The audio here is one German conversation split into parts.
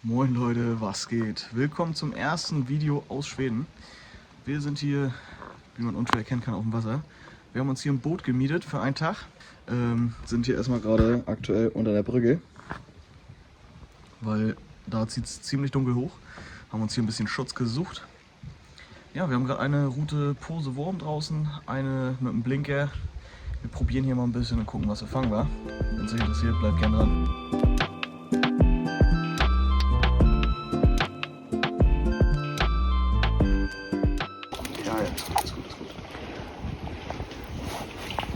Moin Leute, was geht? Willkommen zum ersten Video aus Schweden. Wir sind hier, wie man unschwer erkennen kann, auf dem Wasser. Wir haben uns hier ein Boot gemietet für einen Tag. Sind hier erstmal gerade aktuell unter der Brücke, weil da zieht es ziemlich dunkel hoch. Haben uns hier ein bisschen Schutz gesucht. Ja, wir haben gerade eine Route Pose Wurm draußen, eine mit einem Blinker. Wir probieren hier mal ein bisschen und gucken, was wir fangen war. Wenn es euch interessiert, bleibt gerne dran.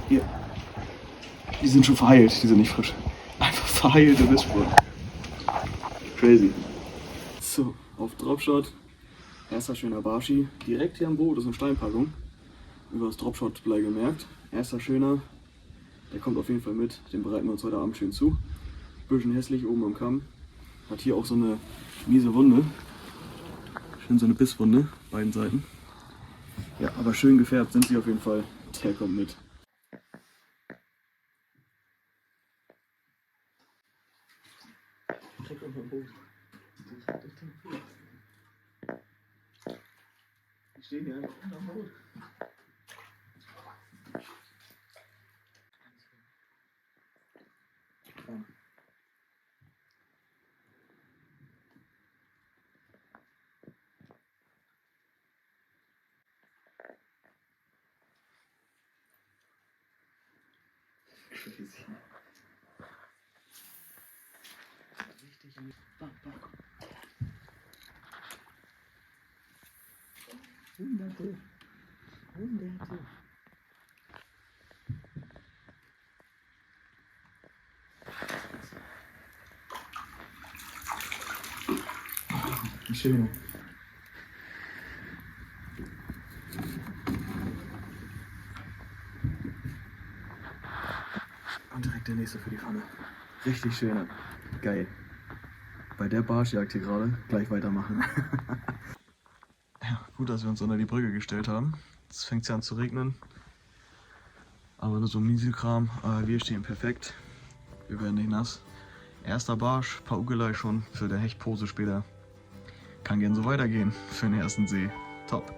Hier. Die sind schon verheilt, die sind nicht frisch. Einfach verheilte Bissspuren. Crazy. So, auf Dropshot. Erster schöner Barschi. Direkt hier am Boot ist eine Steinpackung. Über das Dropshot-Blei gemerkt. Erster schöner. Der kommt auf jeden Fall mit. Den bereiten wir uns heute Abend schön zu. Bisschen hässlich oben am Kamm. Hat hier auch so eine miese Wunde. Schön so eine Bisswunde, beiden Seiten. Ja, aber schön gefärbt sind sie auf jeden Fall. Der kommt mit. Die stehen hier einfach unterm Boot. Crazy. Richtig in die Bank. Hunderte. Wie schön. Und direkt der nächste für die Pfanne. Richtig schöner. Geil. Bei der Barschjagd hier gerade gleich weitermachen. Ja, gut, dass wir uns unter die Brücke gestellt haben. Jetzt fängt es ja an zu regnen. Aber nur so ein Mieselkram. Aber wir stehen perfekt. Wir werden nicht nass. Erster Barsch, paar Ugelei schon für der Hechtpose später. Kann gern so weitergehen für den ersten See. Top.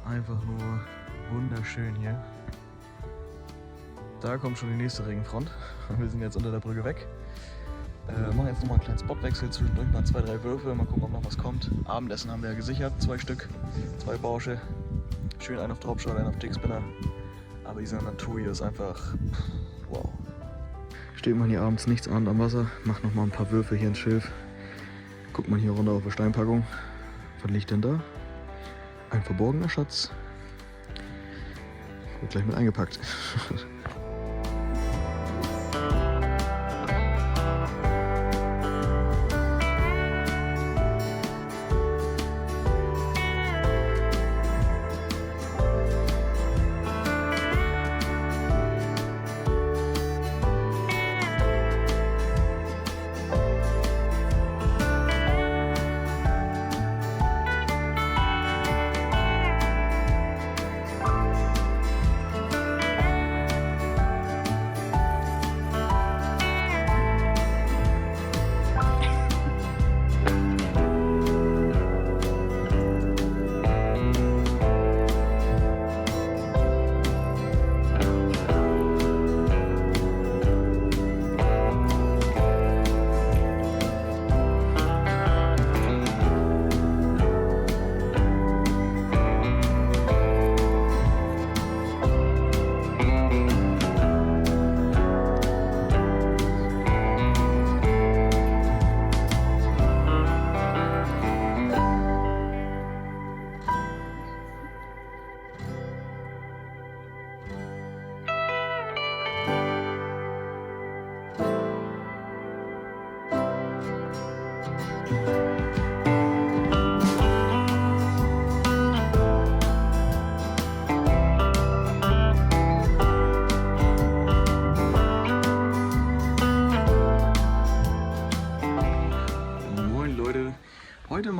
Einfach nur wunderschön hier. Da kommt schon die nächste Regenfront. Wir sind jetzt unter der Brücke weg. Machen jetzt nochmal einen kleinen Spotwechsel, zwischendurch mal 2, 3 Würfe, mal gucken, ob noch was kommt. Abendessen haben wir ja gesichert, 2 Stück, 2 Barsche. Schön einen auf Dropshot, einen auf Jigspinner. Aber diese Natur hier ist einfach wow. Steht man hier abends nichts an am Wasser, macht nochmal ein paar Würfe hier ins Schilf. Guckt man hier runter auf die Steinpackung. Was liegt denn da? Ein verborgener Schatz. Wird gleich mit eingepackt.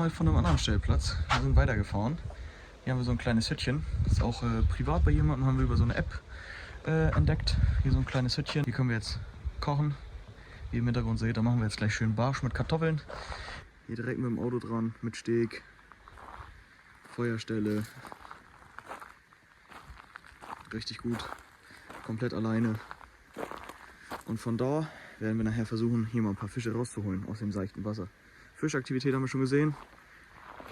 mal von einem anderen Stellplatz. Wir sind weitergefahren. Hier haben wir so ein kleines Hütchen. Das ist auch privat bei jemandem, haben wir über so eine App entdeckt. Hier so ein kleines Hütchen. Hier können wir jetzt kochen. Wie ihr im Hintergrund seht, da machen wir jetzt gleich schön Barsch mit Kartoffeln. Hier direkt mit dem Auto dran, mit Steg, Feuerstelle. Richtig gut. Komplett alleine. Und von da werden wir nachher versuchen, hier mal ein paar Fische rauszuholen aus dem seichten Wasser. Fischaktivität haben wir schon gesehen.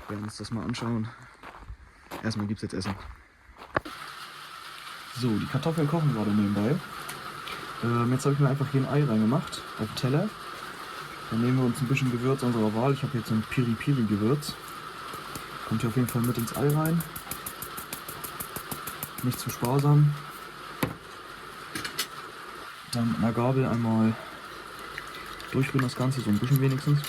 Wir werden uns das mal anschauen. Erstmal gibt es jetzt Essen. So, die Kartoffeln kochen gerade nebenbei. Jetzt habe ich mir einfach hier ein Ei reingemacht auf den Teller. Dann nehmen wir uns ein bisschen Gewürz unserer Wahl. Ich habe jetzt so ein Piri-Piri-Gewürz. Kommt hier auf jeden Fall mit ins Ei rein. Nicht zu sparsam. Dann mit einer Gabel einmal durchrühren das Ganze, so ein bisschen wenigstens.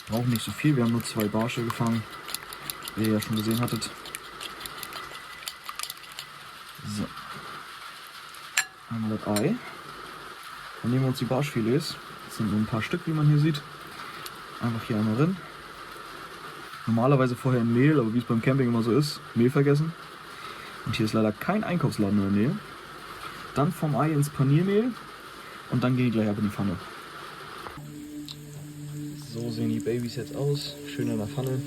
Braucht nicht so viel, wir haben nur 2 Barsche gefangen, wie ihr ja schon gesehen hattet. So. Einmal das Ei. Dann nehmen wir uns die Barschfilets. Das sind so ein paar Stück, wie man hier sieht. Einfach hier einmal rein. Normalerweise vorher in Mehl, aber wie es beim Camping immer so ist, Mehl vergessen. Und hier ist leider kein Einkaufsladen in der Nähe. Dann vom Ei ins Paniermehl und dann gehen die gleich ab in die Pfanne. So sehen die Babys jetzt aus, schön in der Pfanne.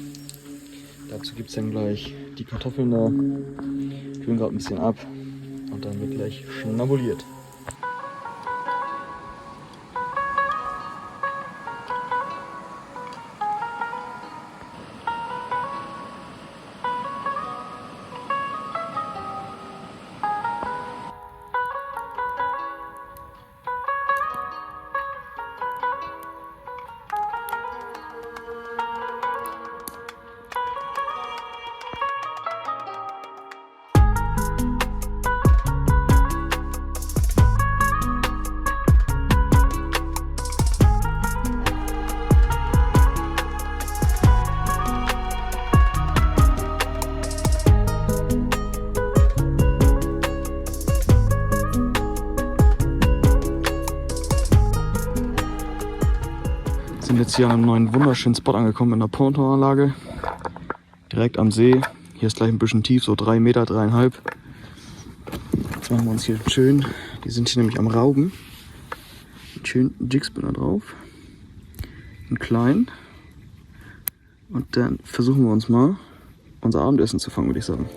Dazu gibt es dann gleich die Kartoffeln da, kühlen gerade ein bisschen ab und dann wird gleich schnabuliert. Wir sind jetzt hier an einem neuen wunderschönen Spot angekommen in der Pontonanlage. Direkt am See. Hier ist gleich ein bisschen tief, so 3 Meter, 3,5. Jetzt machen wir uns hier schön. Die sind hier nämlich am Rauben. Einen schönen Jigspinner drauf. Einen kleinen. Und dann versuchen wir uns mal unser Abendessen zu fangen, würde ich sagen.